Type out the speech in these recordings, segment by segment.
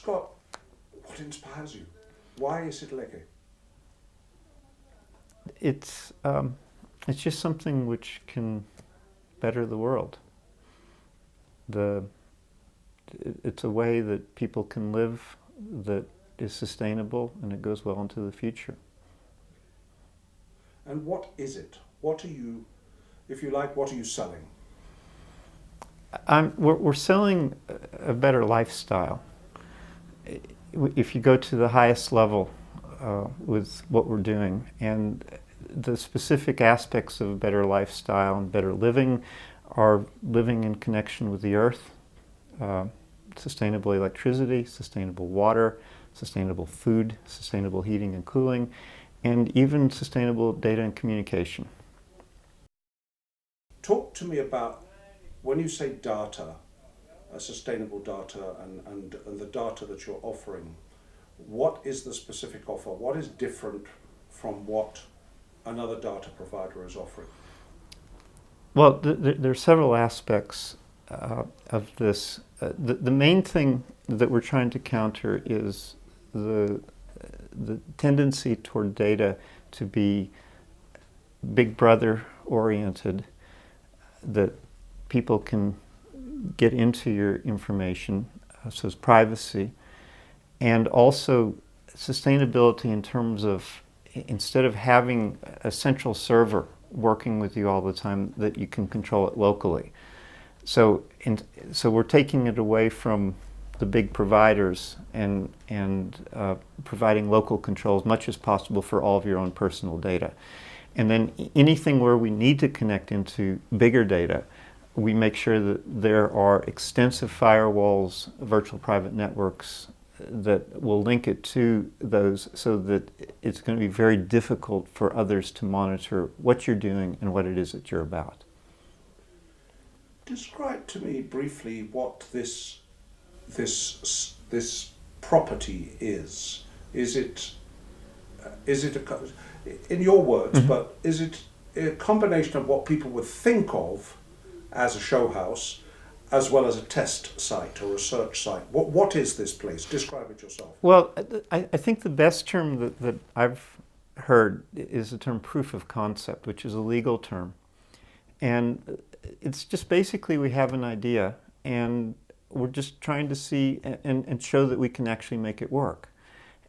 Scott, what inspires you? Why is it Leke? It's it's just something which can better the world. The it's a way that people can live that is sustainable and it goes well into the future. And what is it? What are you, if you like, what are you selling? We're selling a better lifestyle. If you go to the highest level with what we're doing, and the specific aspects of a better lifestyle and better living are living in connection with the earth, sustainable electricity, sustainable water, sustainable food, sustainable heating and cooling, and even sustainable data and communication. Talk to me about when you say data, sustainable data, and the data that you're offering. What is the specific offer? What is different from what another data provider is offering? Well, there are several aspects of this. The main thing that we're trying to counter is the tendency toward data to be Big Brother oriented, that people can get into your information, so it's privacy, and also sustainability in terms of instead of having a central server working with you all the time, that you can control it locally. So we're taking it away from the big providers and providing local control as much as possible for all of your own personal data. And then anything where we need to connect into bigger data, we make sure that there are extensive firewalls, virtual private networks that will link it to those, so that it's going to be very difficult for others to monitor what you're doing and what it is that you're about. Describe to me briefly what this property is. Is it in your words? Mm-hmm. But is it a combination of what people would think of as a show house, as well as a test site or research site? What is this place? Describe it yourself. Well, I think the best term that I've heard is the term proof of concept, which is a legal term. And it's just basically we have an idea and we're just trying to see and show that we can actually make it work.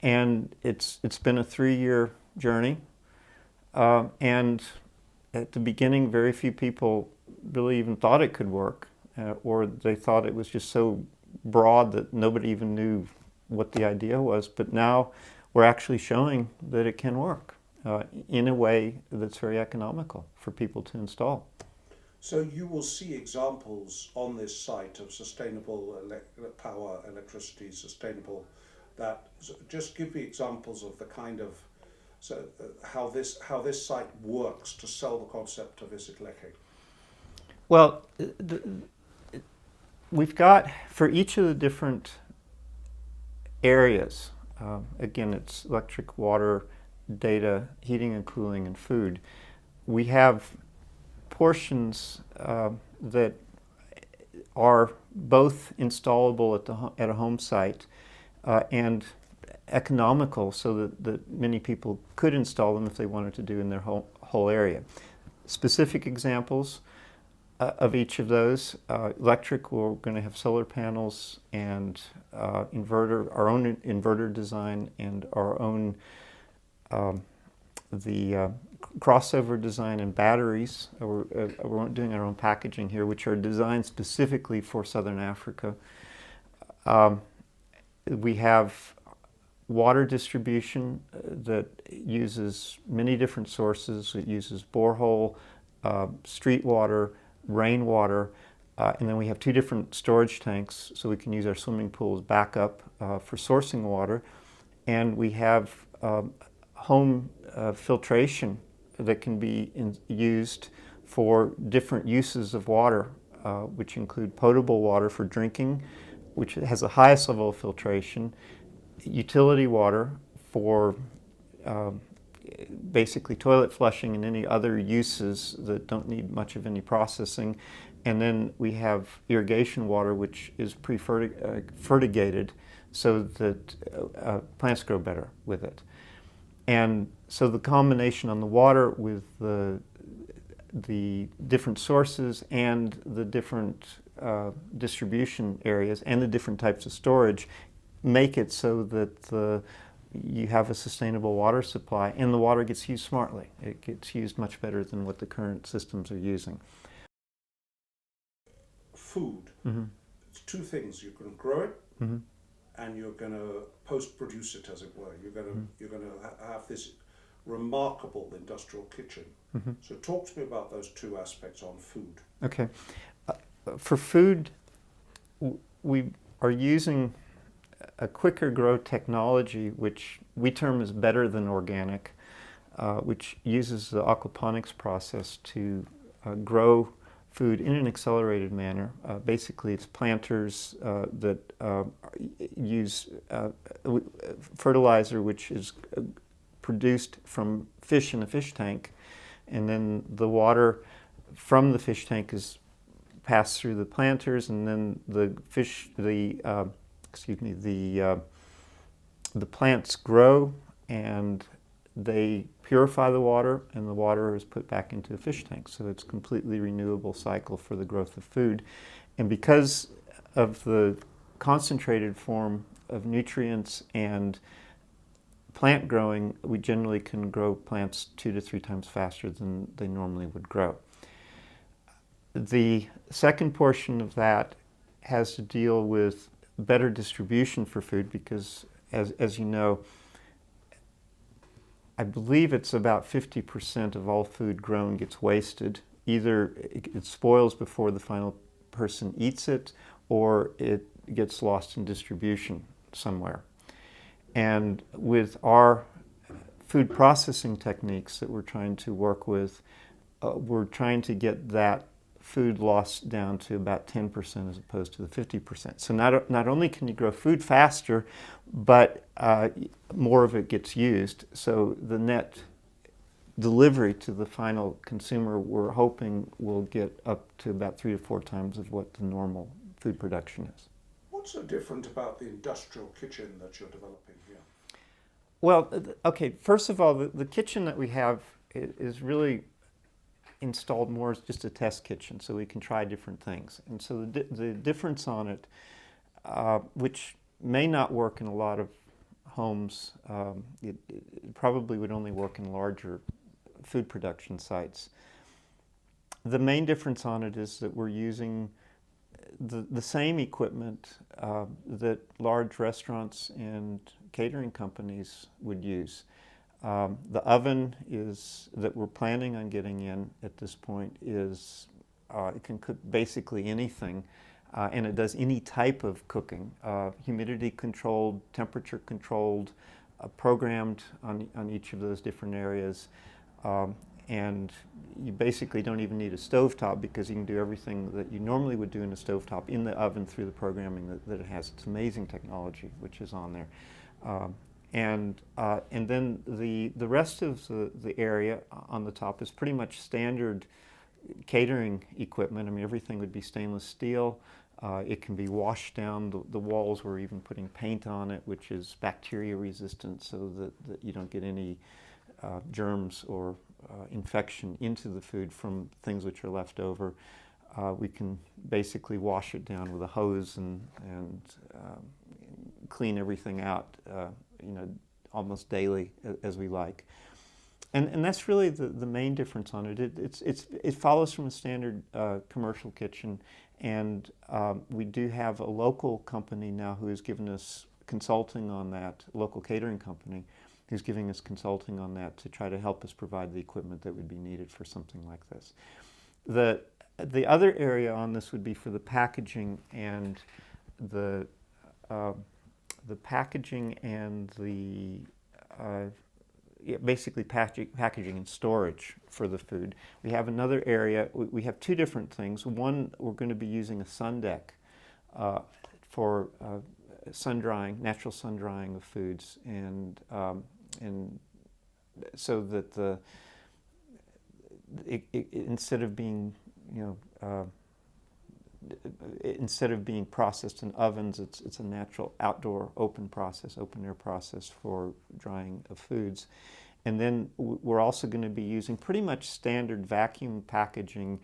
And it's been a 3-year journey. And at the beginning, very few people really even thought it could work, or they thought it was just so broad that nobody even knew what the idea was. But now we're actually showing that it can work in a way that's very economical for people to install. So you will see examples on this site of sustainable power, electricity, sustainable, that just give me examples of the kind of, so how this site works to sell the concept of Visit Leke. Well, we've got, for each of the different areas, again, it's electric, water, data, heating and cooling, and food, we have portions that are both installable at a home site and economical, so that many people could install them if they wanted to do in their whole area. Specific examples of each of those: electric, we're going to have solar panels and inverter, our own inverter design, and our own crossover design and batteries. We're doing our own packaging here, which are designed specifically for Southern Africa. We have water distribution that uses many different sources. It uses borehole, street water, rainwater, and then we have 2 different storage tanks, so we can use our swimming pool as backup for sourcing water. And we have home filtration that can be used for different uses of water, which include potable water for drinking, which has the highest level of filtration, utility water for basically toilet flushing and any other uses that don't need much of any processing. And then we have irrigation water, which is pre-fertigated, so that plants grow better with it. And so the combination on the water with the different sources and the different distribution areas and the different types of storage make it so that you have a sustainable water supply, and the water gets used smartly. It gets used much better than what the current systems are using. Food. Mm-hmm. It's two things. You can grow it, Mm-hmm. and you're going to post-produce it, as it were. You're going to Mm-hmm. you're going to have this remarkable industrial kitchen. Mm-hmm. So talk to me about those two aspects on food. Okay. For food, we are using a quicker grow technology, which we term as better than organic, which uses the aquaponics process to grow food in an accelerated manner. Basically, it's planters that use fertilizer, which is produced from fish in a fish tank, and then the water from the fish tank is passed through the planters, and then the plants grow, and they purify the water, and the water is put back into a fish tank. So it's a completely renewable cycle for the growth of food. And because of the concentrated form of nutrients and plant growing, we generally can grow plants 2 to 3 times faster than they normally would grow. The second portion of that has to deal with better distribution for food because, as you know, I believe it's about 50% of all food grown gets wasted. Either it spoils before the final person eats it, or it gets lost in distribution somewhere. And with our food processing techniques that we're trying to work with, we're trying to get that food loss down to about 10% as opposed to the 50%. So not only can you grow food faster, but more of it gets used. So the net delivery to the final consumer, we're hoping, will get up to about 3 to 4 times of what the normal food production is. What's so different about the industrial kitchen that you're developing here? Well, okay, first of all, the kitchen that we have is really installed more as just a test kitchen, so we can try different things. And so the difference on it, which may not work in a lot of homes, it probably would only work in larger food production sites. The main difference on it is that we're using the same equipment that large restaurants and catering companies would use. The oven that we're planning on getting in at this point it can cook basically anything, and it does any type of cooking, humidity controlled, temperature controlled, programmed on each of those different areas. And you basically don't even need a stovetop because you can do everything that you normally would do in a stovetop in the oven through the programming that it has. It's amazing technology which is on there. And then the rest of the area on the top is pretty much standard catering equipment. I mean, everything would be stainless steel. It can be washed down. The walls, we're even putting paint on it, which is bacteria resistant, so that you don't get any germs or infection into the food from things which are left over. We can basically wash it down with a hose and clean everything out, almost daily as we like. And that's really the main difference on it. It follows from a standard commercial kitchen, and we do have a local company now who has given us consulting on that, local catering company, who's giving us consulting on that to try to help us provide the equipment that would be needed for something like this. The other area on this would be for the packaging and the packaging and basically packaging and storage for the food. We have another area. We have 2 different things. One, we're going to be using a sun deck for sun drying, natural sun drying of foods, and so that instead of being instead of being processed in ovens, it's a natural outdoor open process, open air process for drying of foods. And then we're also going to be using pretty much standard vacuum packaging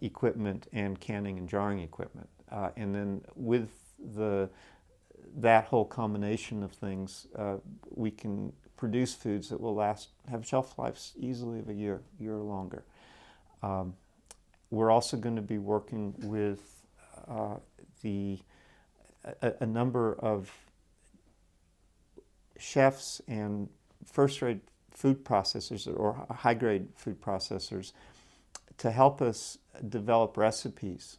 equipment and canning and jarring equipment. And then with that whole combination of things, we can produce foods that will have shelf lives easily of a year or longer. We're also going to be working with a number of chefs and first-rate food processors or high-grade food processors to help us develop recipes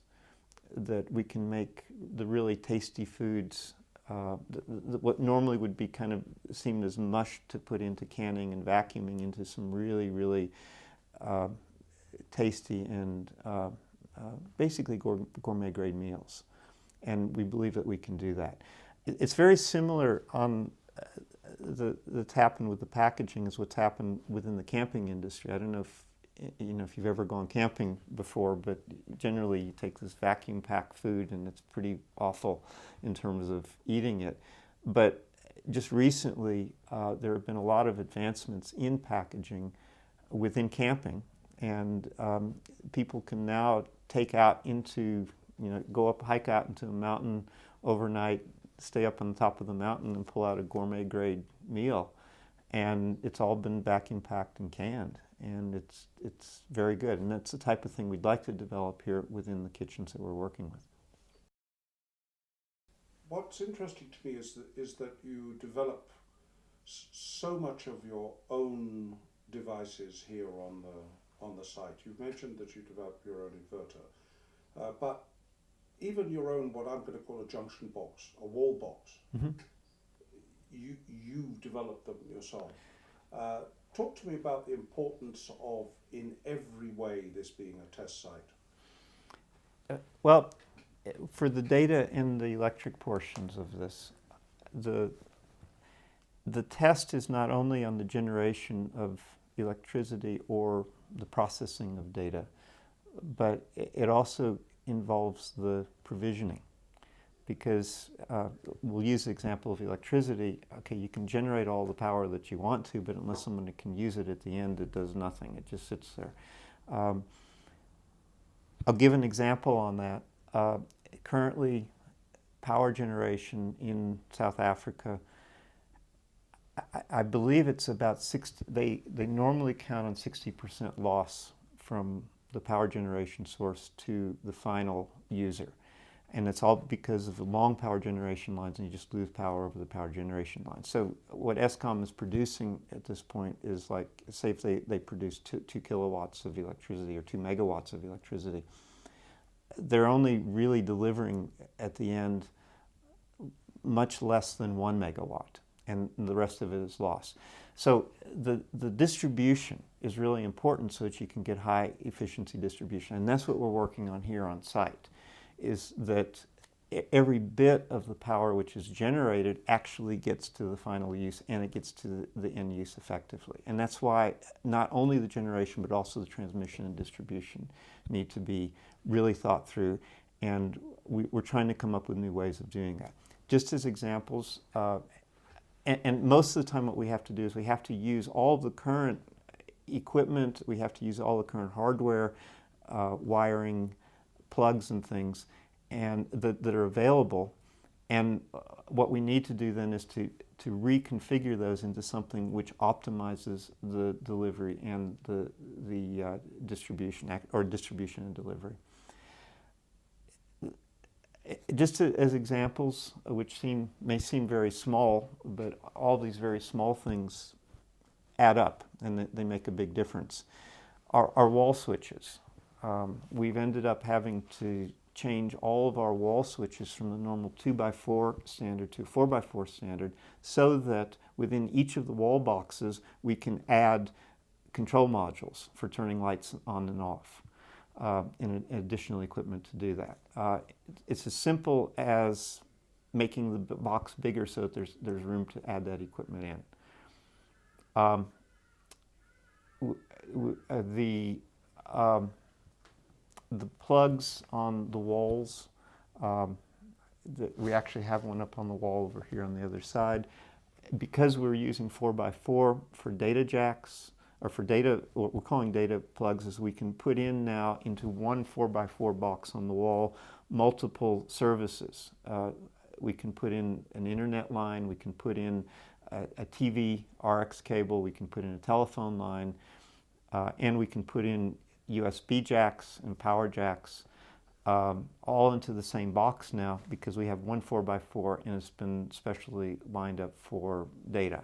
that we can make the really tasty foods, what normally would be kind of seemed as mush to put into canning and vacuuming into some really, really tasty and basically gourmet grade meals. And we believe that we can do that. It's very similar on that's happened with the packaging as what's happened within the camping industry. I don't know if you've ever gone camping before, but generally you take this vacuum packed food and it's pretty awful in terms of eating it. But just recently there have been a lot of advancements in packaging within camping, and people can now take out into, hike out into a mountain overnight, stay up on the top of the mountain and pull out a gourmet grade meal. And it's all been vacuum packed and canned, and it's very good. And that's the type of thing we'd like to develop here within the kitchens that we're working with. What's interesting to me is that you develop so much of your own devices here on the site. You've mentioned that you developed your own inverter, but even your own, what I'm going to call a junction box, a wall box, you developed them yourself. Talk to me about the importance of, in every way, this being a test site. Well, for the data and the electric portions of this, the test is not only on the generation of electricity or the processing of data, but it also involves the provisioning. Because we'll use the example of electricity. Okay, you can generate all the power that you want to, but unless someone can use it at the end, it does nothing. It just sits there. I'll give an example on that. Currently, power generation in South Africa, I believe it's about 60, they normally count on 60% loss from the power generation source to the final user. And it's all because of the long power generation lines, and you just lose power over the power generation lines. So what Eskom is producing at this point is like, say if they produce 2 kilowatts of electricity or 2 megawatts of electricity, they're only really delivering at the end much less than 1 megawatt, and the rest of it is lost. So the distribution is really important so that you can get high efficiency distribution, and that's what we're working on here on site, is that every bit of the power which is generated actually gets to the final use, and it gets to the end use effectively. And that's why not only the generation but also the transmission and distribution need to be really thought through, and we're trying to come up with new ways of doing that. Just as examples, and most of the time what we have to do is we have to use all the current equipment, we have to use all the current hardware, wiring, plugs and things, and that are available. And what we need to do then is to reconfigure those into something which optimizes the delivery and the distribution and delivery. Just as examples, which may seem very small, but all these very small things add up and they make a big difference. Our wall switches. We've ended up having to change all of our wall switches from the normal 2x4 standard to 4x4 standard so that within each of the wall boxes we can add control modules for turning lights on and off, and additional equipment to do that. It's as simple as making the box bigger so that there's room to add that equipment in. the plugs on the walls, um, we actually have one up on the wall over here on the other side. Because we're using 4x4 for data jacks, or for data, what we're calling data plugs, is we can put in now into one 4x4 box on the wall multiple services. We can put in an internet line, we can put in a TV RX cable, we can put in a telephone line, and we can put in USB jacks and power jacks, all into the same box now, because we have one 4x4 and it's been specially lined up for data.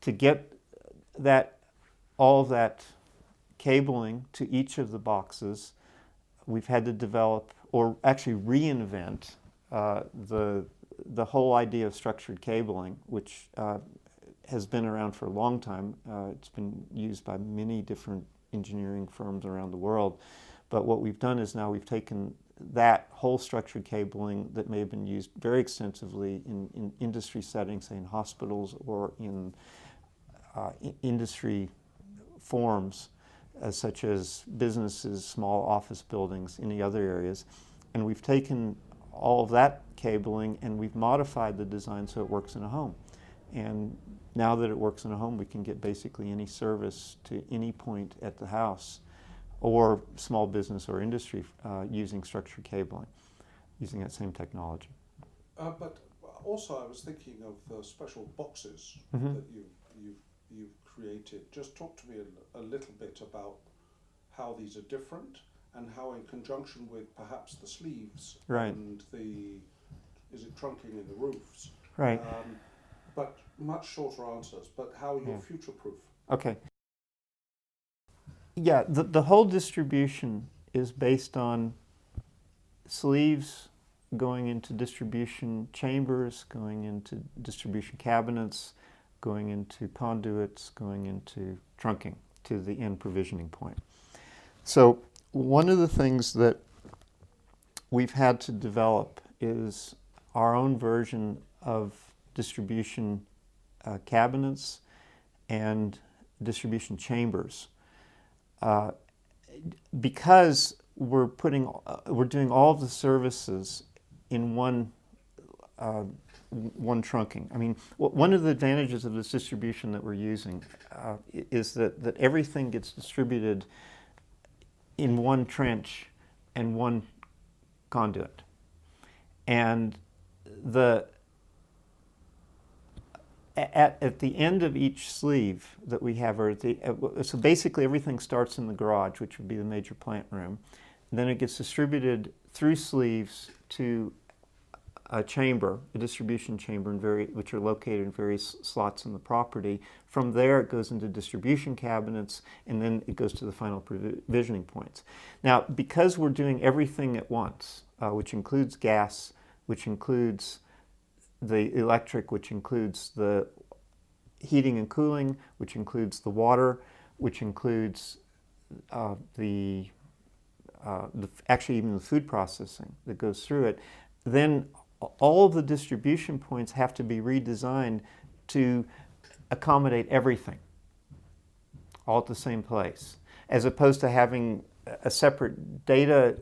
To get all that cabling to each of the boxes, we've had to develop, or actually reinvent, the whole idea of structured cabling, which has been around for a long time. It's been used by many different engineering firms around the world. But what we've done is now we've taken that whole structured cabling that may have been used very extensively in industry settings, say in hospitals or in industry forms, such as businesses, small office buildings, any other areas. And we've taken all of that cabling and we've modified the design so it works in a home. And now that it works in a home, we can get basically any service to any point at the house or small business or industry using structured cabling, using that same technology. But also I was thinking of the special boxes Mm-hmm. that you've created. Just talk to me a little bit about how these are different and how in conjunction with perhaps the sleeves Right. and is it trunking in the roofs? Right. But much shorter answers, but how you're future-proof. Okay. Yeah, the whole distribution is based on sleeves going into distribution chambers, going into distribution cabinets, going into conduits, going into trunking to the end provisioning point. So one of the things that we've had to develop is our own version of distribution cabinets and distribution chambers. Because we're doing all of the services in one trunking. I mean, one of the advantages of this distribution that we're using is that everything gets distributed in one trench and one conduit. And at the end of each sleeve that we have, so basically everything starts in the garage, which would be the major plant room. And then it gets distributed through sleeves to a chamber, a distribution chamber, which are located in various slots in the property. From there, it goes into distribution cabinets, and then it goes to the final provisioning points. Now, because we're doing everything at once, which includes gas, which includes the electric, which includes the heating and cooling, which includes the water, which includes actually even the food processing that goes through it, then all of the distribution points have to be redesigned to accommodate everything all at the same place, as opposed to having a separate data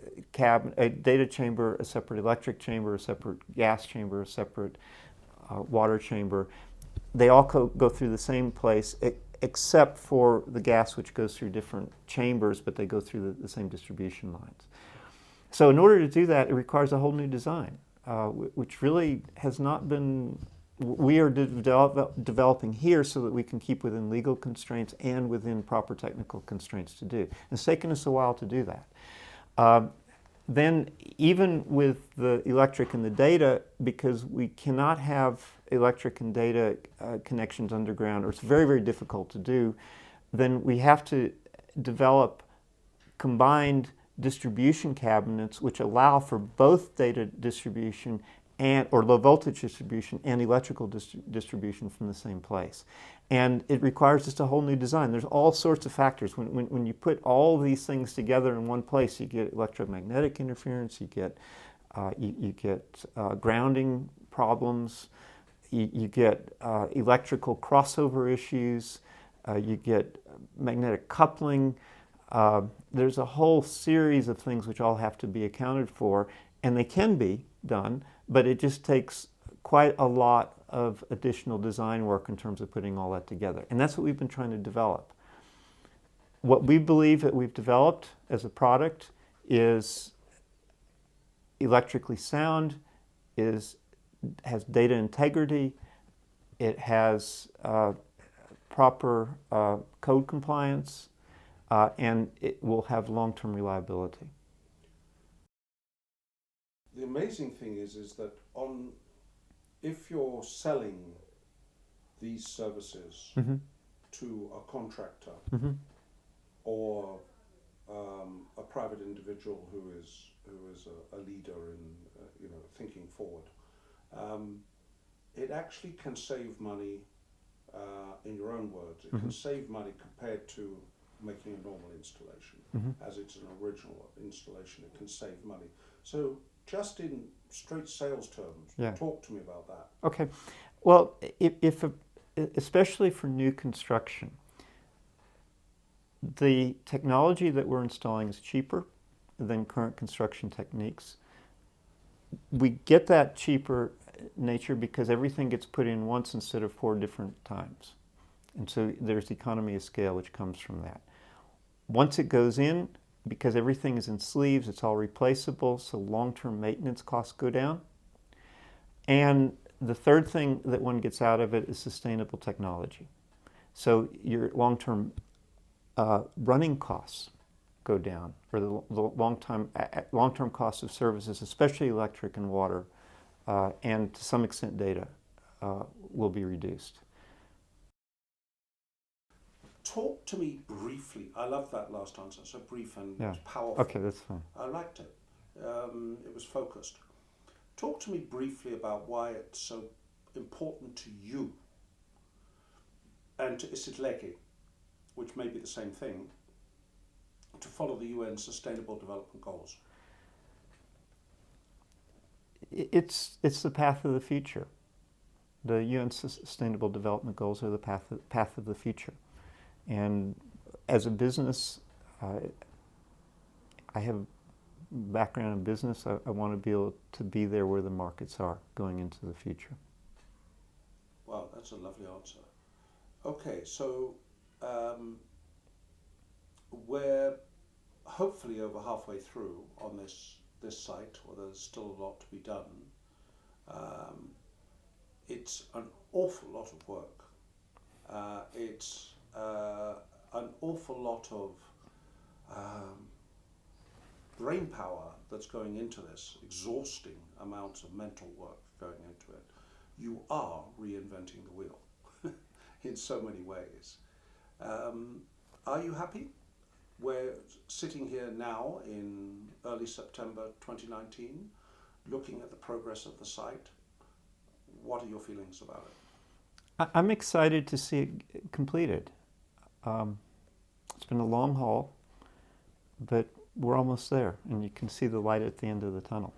chamber, a separate electric chamber, a separate gas chamber, a separate water chamber. They all go through the same place, except for the gas, which goes through different chambers, but they go through the same distribution lines. So in order to do that, it requires a whole new design, which really has not been, we are developing here so that we can keep within legal constraints and within proper technical constraints to do. It's taken us a while to do that. Then even with the electric and the data, because we cannot have electric and data connections underground, or it's very, very difficult to do, then we have to develop combined distribution cabinets which allow for both data distribution or low voltage distribution and electrical distribution from the same place. And it requires just a whole new design. There's all sorts of factors. When you put all these things together in one place, you get electromagnetic interference, you get grounding problems, you get electrical crossover issues, you get magnetic coupling, There's a whole series of things which all have to be accounted for, and they can be done, but it just takes quite a lot of additional design work in terms of putting all that together. And that's what we've been trying to develop. What we believe that we've developed as a product is electrically sound, has data integrity, it has proper code compliance, and it will have long-term reliability. The amazing thing is that if you're selling these services Mm-hmm. to a contractor Mm-hmm. or a private individual who is a leader in thinking forward, it actually can save money. In your own words, it Mm-hmm. can save money compared to making a normal installation. Mm-hmm. As it's an original installation, it can save money. So, just in straight sales terms, Yeah. talk to me about that. Okay. Well, especially for new construction, the technology that we're installing is cheaper than current construction techniques. We get that cheaper nature because everything gets put in once instead of 4 different times. And so there's economy of scale which comes from that. Once it goes in, because everything is in sleeves, it's all replaceable, so long-term maintenance costs go down. And the third thing that one gets out of it is sustainable technology. So your long-term running costs go down, or the long-term costs of services, especially electric and water, and to some extent data, will be reduced. Talk to me briefly. I love that last answer. So brief and Yeah. powerful. Okay, that's fine. I liked it. It was focused. Talk to me briefly about why it's so important to you and to Tilsley, which may be the same thing, to follow the UN Sustainable Development Goals. It's the path of the future. The UN Sustainable Development Goals are the path of the future. And as a business, I have background in business. I want to be able to be there where the markets are going into the future. Wow, that's a lovely answer. Okay, so we're hopefully over halfway through on this site, or there's still a lot to be done. It's an awful lot of work. It's an awful lot of brain power that's going into this, exhausting amounts of mental work going into it. You are reinventing the wheel in so many ways. Are you happy? We're sitting here now in early September 2019, looking at the progress of the site. What are your feelings about it? I'm excited to see it completed. It's been a long haul, but we're almost there, and you can see the light at the end of the tunnel.